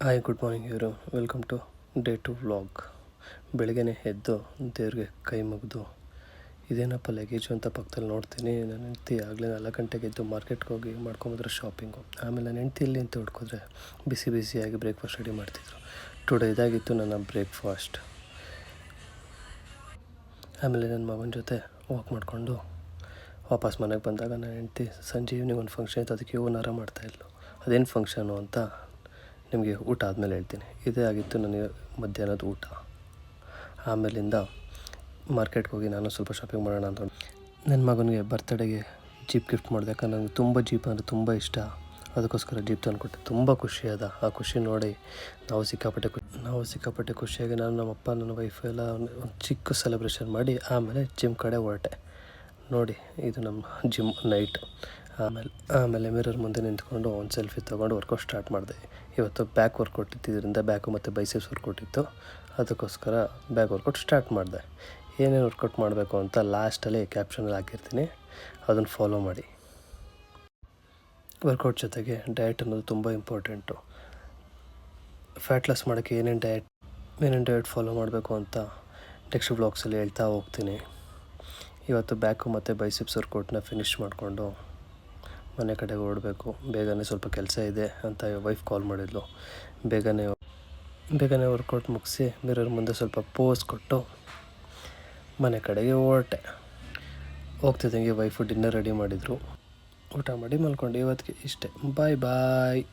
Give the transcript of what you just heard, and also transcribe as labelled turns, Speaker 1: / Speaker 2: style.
Speaker 1: Hi, good morning ಇವರು. Welcome to day two vlog. ಬೆಳಗ್ಗೆನೇ ಎದ್ದು ದೇವ್ರಿಗೆ ಕೈ ಮುಗಿದು ಇದೇನಪ್ಪ ಲಗೇಜು ಅಂತ ಪಕ್ಕದಲ್ಲಿ ನೋಡ್ತೀನಿ. ನನ್ನ ಹೆಂಡ್ತಿ ಆಗಲೇ 4 ಗಂಟೆಗೆ ಎದ್ದು ಮಾರ್ಕೆಟ್ಗೆ ಹೋಗಿ ಮಾಡ್ಕೊಂಬಂದ್ರೆ ಶಾಪಿಂಗು. ಆಮೇಲೆ ನನ್ನ ಹೆಂಡ್ತಿ ಇಲ್ಲಿ ಅಂತ ಹುಡ್ಕಿದ್ರೆ ಬಿಸಿಯಾಗಿ ಬ್ರೇಕ್ಫಾಸ್ಟ್ ರೆಡಿ ಮಾಡ್ತಿದ್ರು. ಟುಡೇ ಇದಾಗಿತ್ತು ನನ್ನ ಬ್ರೇಕ್ಫಾಸ್ಟ್. ಆಮೇಲೆ ನನ್ನ ಮಗನ ಜೊತೆ ವಾಕ್ ಮಾಡಿಕೊಂಡು ವಾಪಸ್ ಮನೆಗೆ ಬಂದಾಗ ನನ್ನ ಹೆಂಡ್ತಿ ಸಂಜೆ ಈವ್ನಿಂಗ್ ಒಂದು ಫಂಕ್ಷನ್ ಇತ್ತು, ಅದಕ್ಕೆ ಹೂನಾರ ಮಾಡ್ತಾಯಿದ್ಲು. ಅದೇನು ಫಂಕ್ಷನು ಅಂತ ನಿಮಗೆ ಊಟ ಆದಮೇಲೆ ಹೇಳ್ತೀನಿ. ಇದೇ ಆಗಿತ್ತು ನನಗೆ ಮಧ್ಯಾಹ್ನದ ಊಟ. ಆಮೇಲಿಂದ ಮಾರ್ಕೆಟ್ಗೆ ಹೋಗಿ ನಾನು ಸ್ವಲ್ಪ ಶಾಪಿಂಗ್ ಮಾಡೋಣ ಅಂತ ನನ್ನ ಮಗನಿಗೆ ಬರ್ತ್ಡೇಗೆ ಜೀಪ್ ಗಿಫ್ಟ್ ಮಾಡಿದೆ. ಯಾಕಂದ್ರೆ ನನಗೆ ತುಂಬ ಜೀಪ್ ಅಂದರೆ ತುಂಬ ಇಷ್ಟ. ಅದಕ್ಕೋಸ್ಕರ ಜೀಪ್ ತಂದುಕೊಟ್ಟೆ. ತುಂಬ ಖುಷಿಯಾದ. ಆ ಖುಷಿ ನೋಡಿ ನಾವು ಸಿಕ್ಕಾಪಟ್ಟೆ ಖುಷಿಯಾಗಿ ನಾನು ನಮ್ಮಪ್ಪ ನನ್ನ ವೈಫ್ ಎಲ್ಲ ಒಂದು ಚಿಕ್ಕ ಸೆಲೆಬ್ರೇಷನ್ ಮಾಡಿ ಆಮೇಲೆ ಜಿಮ್ ಕಡೆ ಹೊರಟೆ. ನೋಡಿ, ಇದು ನಮ್ಮ ಜಿಮ್ ನೈಟ್. ಆಮೇಲೆ ಮಿರರ್ ಮುಂದೆ ನಿಂತ್ಕೊಂಡು ಒಂದು ಸೆಲ್ಫಿ ತೊಗೊಂಡು ವರ್ಕೌಟ್ ಸ್ಟಾರ್ಟ್ ಮಾಡಿದೆ. ಇವತ್ತು ಬ್ಯಾಕ್ ವರ್ಕೌಟ್ ಇದ್ದಿದ್ದರಿಂದ ಬ್ಯಾಕು ಮತ್ತು ಬೈಸೆಪ್ಸ್ ವರ್ಕೌಟ್ ಇತ್ತು, ಅದಕ್ಕೋಸ್ಕರ ಬ್ಯಾಕ್ ವರ್ಕೌಟ್ ಸ್ಟಾರ್ಟ್ ಮಾಡಿದೆ. ಏನೇನು ವರ್ಕೌಟ್ ಮಾಡಬೇಕು ಅಂತ ಲಾಸ್ಟಲ್ಲಿ ಕ್ಯಾಪ್ಷನಲ್ಲಿ ಹಾಕಿರ್ತೀನಿ, ಅದನ್ನು ಫಾಲೋ ಮಾಡಿ. ವರ್ಕೌಟ್ ಜೊತೆಗೆ ಡಯಟ್ ಅನ್ನೋದು ತುಂಬ ಇಂಪಾರ್ಟೆಂಟು. ಫ್ಯಾಟ್ ಲಾಸ್ ಮಾಡೋಕ್ಕೆ ಏನೇನು ಡಯಟ್ ಫಾಲೋ ಮಾಡಬೇಕು ಅಂತ ನೆಕ್ಸ್ಟ್ ವ್ಲಾಗ್ಸಲ್ಲಿ ಹೇಳ್ತಾ ಹೋಗ್ತೀನಿ. ಇವತ್ತು ಬ್ಯಾಕು ಮತ್ತು ಬೈಸೆಪ್ಸ್ ವರ್ಕೌಟ್ನ ಫಿನಿಷ್ ಮಾಡಿಕೊಂಡು ಮನೆ ಕಡೆಗೆ ಓಡಬೇಕು. ಬೇಗನೆ ಸ್ವಲ್ಪ ಕೆಲಸ ಇದೆ ಅಂತ ವೈಫ್ ಕಾಲ್ ಮಾಡಿದ್ಲು. ಬೇಗನೆ ವರ್ಕೌಟ್ ಮುಗಿಸಿ ಮಿರರ್ ಮುಂದೆ ಸ್ವಲ್ಪ ಪೋಸ್ ಕೊಟ್ಟು ಮನೆ ಕಡೆಗೆ ಹೊರಟೆ. ಹೋಗ್ತಿದ್ದಂಗೆ ವೈಫು ಡಿನ್ನರ್ ರೆಡಿ ಮಾಡಿದರು. ಊಟ ಮಾಡಿ ಮಲ್ಕೊಂಡು ಇವತ್ತಿಗೆ ಇಷ್ಟೇ. ಬಾಯ್.